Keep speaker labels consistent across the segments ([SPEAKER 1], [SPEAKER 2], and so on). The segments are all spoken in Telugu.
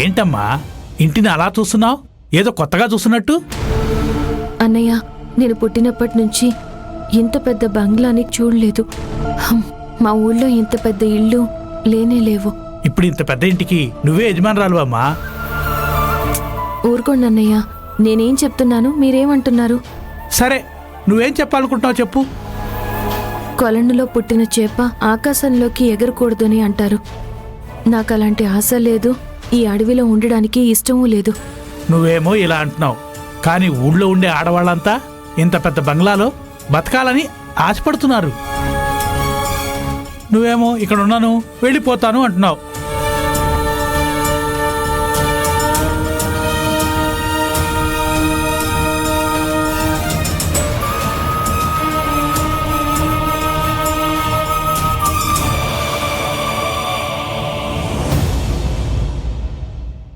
[SPEAKER 1] ఏంటమ్మా ఇంటిని అలా చూస్తున్నావు? ఏదో కొత్తగా చూస్తున్నట్టు.
[SPEAKER 2] అన్నయ్య, నేను పుట్టినప్పటి నుంచి ఇంత పెద్ద బంగ్లాని చూడలేదు. మా ఊళ్ళో ఇంత పెద్ద ఇల్లు లేనే లేవు.
[SPEAKER 1] ఇప్పుడు ఇంత పెద్ద ఇంటికి నువ్వే యజమానురాలు అమ్మా.
[SPEAKER 2] ఊరుకోండి అన్నయ్య, నేనేం చెప్తున్నాను మీరేమంటున్నారు?
[SPEAKER 1] సరే, నువ్వేం చెప్పాలనుకుంటున్నావు చెప్పు.
[SPEAKER 2] కొలనులో పుట్టిన చేప ఆకాశంలోకి ఎగరకూడదని అంటారు. నాకు అలాంటి ఆశ లేదు, ఈ అడవిలో ఉండడానికి ఇష్టమూ లేదు.
[SPEAKER 1] నువ్వేమో ఇలా అంటున్నావు, కానీ ఊళ్ళో ఉండే ఆడవాళ్ళంతా ఇంత పెద్ద బంగ్లాలో బతకాలని ఆశపడుతున్నారు. నువ్వేమో ఇక్కడ ఉన్నాను, వెళ్ళిపోతాను అంటున్నావు.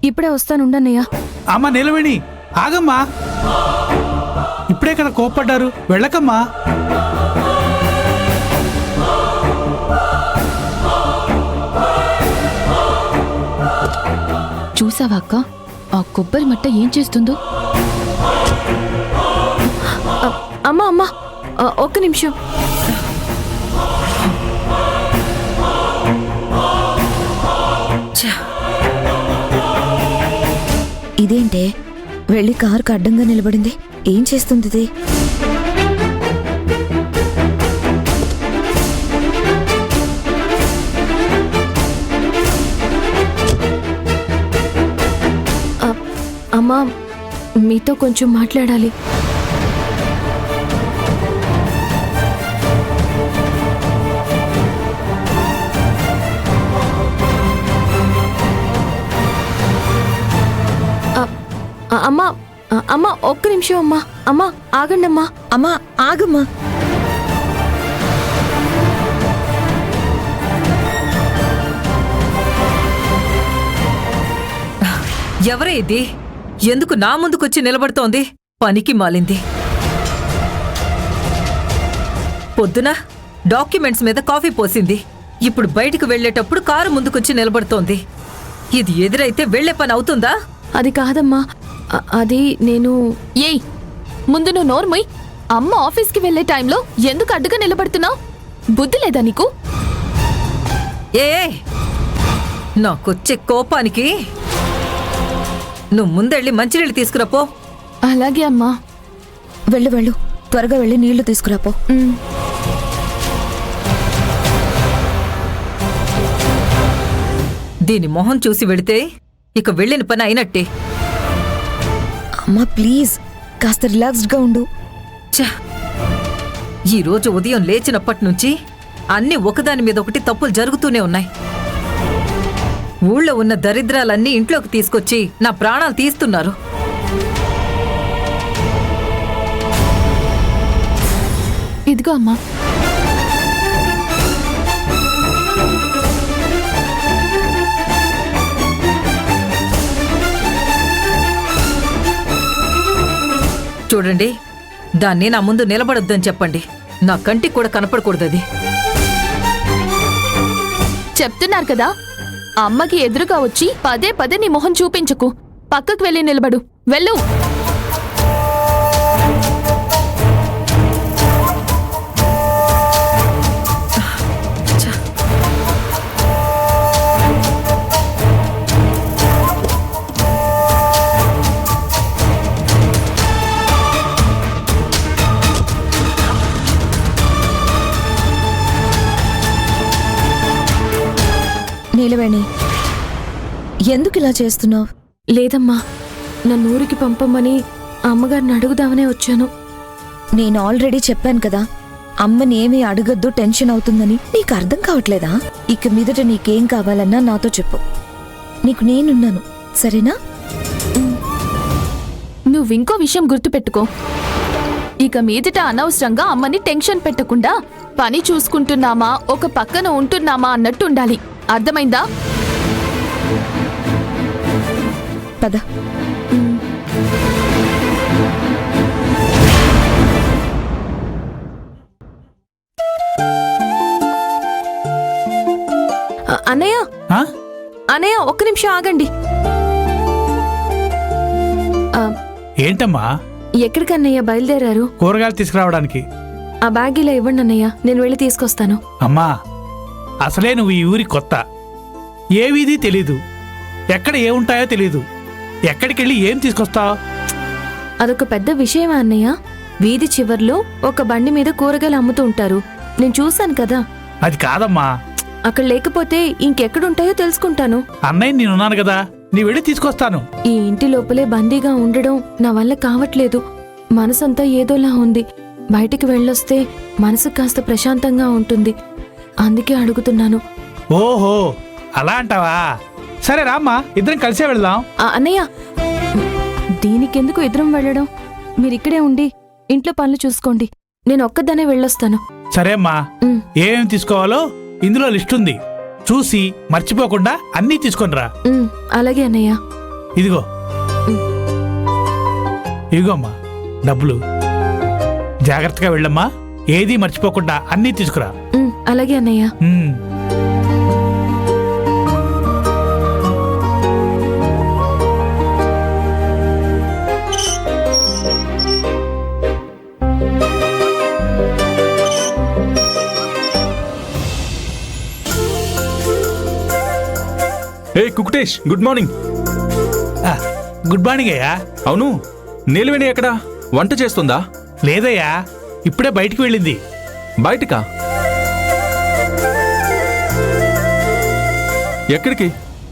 [SPEAKER 2] ఇప్పుడే వస్తానుండన్నయ్య.
[SPEAKER 1] అమ్మ నిలవేణి, ఆగమ్మా. ఇప్పుడే కదా కోప్పడ్డారు, వెళ్ళకమ్మా.
[SPEAKER 3] చూసావా అక్క, ఆ కొబ్బరి మట్ట ఏం చేస్తుందో?
[SPEAKER 2] అమ్మా అమ్మా, ఒక్క నిమిషం.
[SPEAKER 4] ఇదేంటే వెళ్ళి కారుకు అడ్డంగా నిలబడింది? ఏం చేస్తుంది ఇది?
[SPEAKER 2] అమ్మా, మీతో కొంచెం మాట్లాడాలి. అమ్మా అమ్మా, ఒక్క నిమిషం అమ్మా. అమ్మా ఆగండమ్మా.
[SPEAKER 4] అమ్మా ఆగమ్మా.
[SPEAKER 5] ఎవరే ఇది? ఎందుకు నా ముందుకొచ్చి నిలబడుతోంది? పనికి మాలింది. పొద్దున డాక్యుమెంట్స్ మీద కాఫీ పోసింది, ఇప్పుడు బయటికి వెళ్లేటప్పుడు కారు ముందుకొచ్చి నిలబడుతోంది. ఇది ఎదురైతే వెళ్లే పని అవుతుందా?
[SPEAKER 2] అది కాదమ్మా, అది నేను.
[SPEAKER 3] ఏయ్, ముందు నువ్వు నోర్మయ్. అమ్మ ఆఫీస్కి వెళ్లే టైంలో ఎందుకు అడ్డుగా నిలబడుతున్నావు? బుద్ధి లేదా నీకు?
[SPEAKER 5] ఏ నాకొచ్చే కోపానికి నువ్వు ముందెళ్ళి మంచినీళ్ళు తీసుకురాపో.
[SPEAKER 3] అలాగే అమ్మా.
[SPEAKER 4] వెళ్ళు వెళ్ళు, త్వరగా వెళ్ళి నీళ్లు తీసుకురాపో.
[SPEAKER 5] దీని మొహం చూసి వెళితే ఇక వెళ్ళిన పని అయినట్టే.
[SPEAKER 4] అమ్మా ప్లీజ్, కాస్త రిలాక్స్డ్గా ఉండు.
[SPEAKER 5] ఈరోజు ఉదయం లేచినప్పటి నుంచి అన్నీ ఒకదాని మీద ఒకటి తప్పులు జరుగుతూనే ఉన్నాయి. ఊళ్ళో ఉన్న దరిద్రాలన్నీ ఇంట్లోకి తీసుకొచ్చి నా ప్రాణాలు తీస్తున్నారు.
[SPEAKER 3] ఇదిగో అమ్మా.
[SPEAKER 5] చూడండి, దాన్ని నా ముందు నిలబడొద్దని చెప్పండి. నా కంటికి కూడా కనపడకూడదు అది.
[SPEAKER 3] చెప్తున్నారు కదా, అమ్మకి ఎదురుగా వచ్చి పదే పదే నీ మొహం చూపించకు. పక్కకు వెళ్ళి నిలబడు. వెళ్ళు.
[SPEAKER 4] నీలవేణి, ఎందుకు ఇలా చేస్తున్నావు?
[SPEAKER 2] లేదమ్మా, నన్ను ఊరికి పంపమని అమ్మగారిని అడుగుదామనే వచ్చాను.
[SPEAKER 4] నేను ఆల్రెడీ చెప్పాను కదా, అమ్మని ఏమీ అడగద్దు, టెన్షన్ అవుతుందని. నీకు అర్థం కావట్లేదా? ఇక మీదట నీకేం కావాలన్నా నాతో చెప్పు, నీకు నేనున్నాను, సరేనా?
[SPEAKER 3] నువ్వింకో విషయం గుర్తుపెట్టుకో. ఇక మీదట అనవసరంగా అమ్మని టెన్షన్ పెట్టకుండా పని చూసుకుంటున్నామా, ఒక పక్కన ఉంటున్నామా అన్నట్టు ఉండాలి. అర్థమైందా?
[SPEAKER 4] పద.
[SPEAKER 2] అన్నయ్య, అన్నయ్య, ఒక్క నిమిషం ఆగండి.
[SPEAKER 1] ఏంటమ్మా?
[SPEAKER 2] ఎక్కడికన్నయ్య బయలుదేరారు?
[SPEAKER 1] కూరగాయలు తీసుకురావడానికి.
[SPEAKER 2] ఆ బ్యాగ్ ఇలా ఇవ్వండి అన్నయ్య, నేను వెళ్ళి తీసుకొస్తాను.
[SPEAKER 1] అమ్మా, అసలే నువ్వు ఈ ఊరి కొత్త, ఏ వీధి తెలీదు, ఎక్కడ ఏముంటాయో తెలీదు, ఎక్కడికెళ్ళి ఏం తీసుకొస్తావు?
[SPEAKER 2] అదొక పెద్ద విషయమా అన్నయ్య? వీధి చివర్లో ఒక బండి మీద కూరగాయలు అమ్ముతూ ఉంటారు, నేను చూశాను కదా.
[SPEAKER 1] అది కాదమ్మా.
[SPEAKER 2] అక్కడ లేకపోతే ఇంకెక్కడుంటాయో తెలుసుకుంటాను.
[SPEAKER 1] అన్నయ్య నేనున్నాను కదా, నీ వెళ్ళి తీసుకొస్తాను.
[SPEAKER 2] ఈ ఇంటి లోపలే బందీగా ఉండడం నా వల్ల కావట్లేదు. మనసంతా ఏదోలా ఉంది. బయటికి వెళ్ళొస్తే మనసు కాస్త ప్రశాంతంగా ఉంటుంది, అందుకే అడుగుతున్నాను.
[SPEAKER 1] ఓహో, అలా అంటావా? సరే రామ్మా, ఇద్దరం కలిసే వెళ్దాం.
[SPEAKER 2] అన్నయ్య, దీనికెందుకు ఇద్దరం వెళ్ళడం? మీరిక్కడే ఉండి ఇంట్లో పనులు చూసుకోండి, నేను ఒక్కదానే వెళ్ళొస్తాను.
[SPEAKER 1] సరే అమ్మా,
[SPEAKER 2] ఉమ్.
[SPEAKER 1] ఏమేమి తీసుకోవాలో ఇందులో లిస్ట్ ఉంది, చూసి మర్చిపోకుండా అన్నీ తీసుకొనిరా.
[SPEAKER 2] అలాగే అన్నయ్య.
[SPEAKER 1] ఇదిగో, ఇదిగో అమ్మా డబ్బులు. జాగ్రత్తగా వెళ్ళమ్మా, ఏదీ మర్చిపోకుండా అన్నీ తీసుకురా.
[SPEAKER 2] అలాగే అన్నయ్య.
[SPEAKER 6] ఏ కుకుటేష్, గుడ్ మార్నింగ్.
[SPEAKER 1] గుడ్ మార్నింగ్ అయ్యా.
[SPEAKER 6] అవును, నీలవేణి ఎక్కడా? వంట చేస్తుందా?
[SPEAKER 1] లేదయ్యా, ఇప్పుడే బయటికి వెళ్ళింది.
[SPEAKER 6] బయటకా? ఎక్కడికి?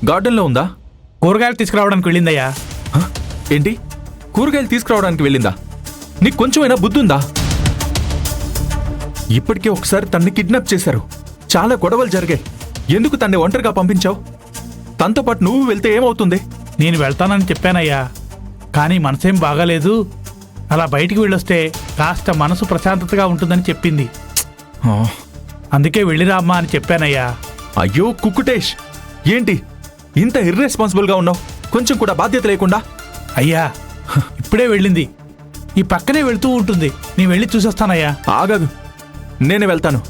[SPEAKER 6] గార్డెన్లో ఉందా?
[SPEAKER 1] కూరగాయలు తీసుకురావడానికి వెళ్ళిందయ్యా.
[SPEAKER 6] హ? ఏంటి, కూరగాయలు తీసుకురావడానికి వెళ్ళిందా? నీకు కొంచెమైనా బుద్ధుందా? ఇప్పటికే ఒకసారి తన్ని కిడ్నాప్ చేశారు, చాలా గొడవలు జరిగాయి. ఎందుకు తన్ని ఒంటరిగా పంపించావు? తనతో పాటు నువ్వు వెళ్తే ఏమవుతుంది?
[SPEAKER 1] నేను వెళ్తానని చెప్పానయ్యా, కానీ మనసేం బాగాలేదు, అలా బయటికి వెళ్ళొస్తే కాస్త మనసు ప్రశాంతతగా ఉంటుందని చెప్పింది.
[SPEAKER 6] ఆ,
[SPEAKER 1] అందుకే వెళ్ళిరా అమ్మా అని చెప్పానయ్యా.
[SPEAKER 6] అయ్యో కుకుటేష్, ఏంటి ఇంత ఇర్రెస్పాన్సిబుల్గా ఉన్నావు? కొంచెం కూడా బాధ్యత లేకుండా.
[SPEAKER 1] అయ్యా, ఇప్పుడే వెళ్ళింది, ఈ పక్కనే వెళ్తూ ఉంటుంది, నీ వెళ్ళి చూసొస్తానయ్యా.
[SPEAKER 6] ఆగదు, నేనే వెళ్తాను.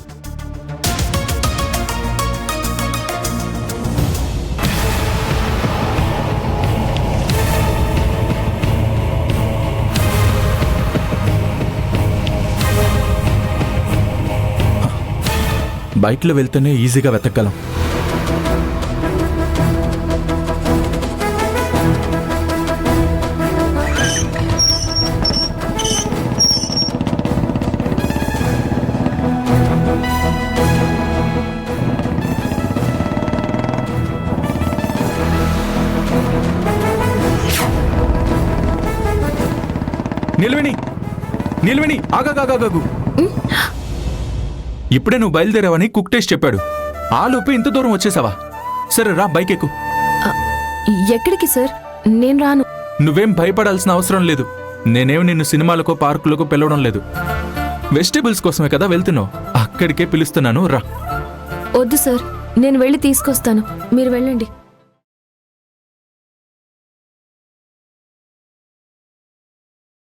[SPEAKER 6] బైక్లో వెళ్తేనే ఈజీగా వెతకగలం. నిల్వని, నిల్వని, ఆగాగాగాగు. ఇప్పుడే నువ్వు బయలుదేరావని కుక్టేష్ చెప్పాడు. ఆ లోపే ఇంత దూరం వచ్చేసావా? సరే రా, బైక్ ఎక్కు.
[SPEAKER 2] ఎక్కడికి సార్? నేను రాను.
[SPEAKER 6] నువ్వేం భయపడాల్సిన అవసరం లేదు. నేనేం నిన్ను సినిమాలకో పార్కులకో పిలవడం లేదు. వెజిటేబుల్స్ కోసమే కదా వెళ్తున్నావు, అక్కడికే పిలుస్తున్నాను, రా.
[SPEAKER 2] వద్దు సార్, నేను వెళ్ళి తీసుకొస్తాను, మీరు వెళ్ళండి.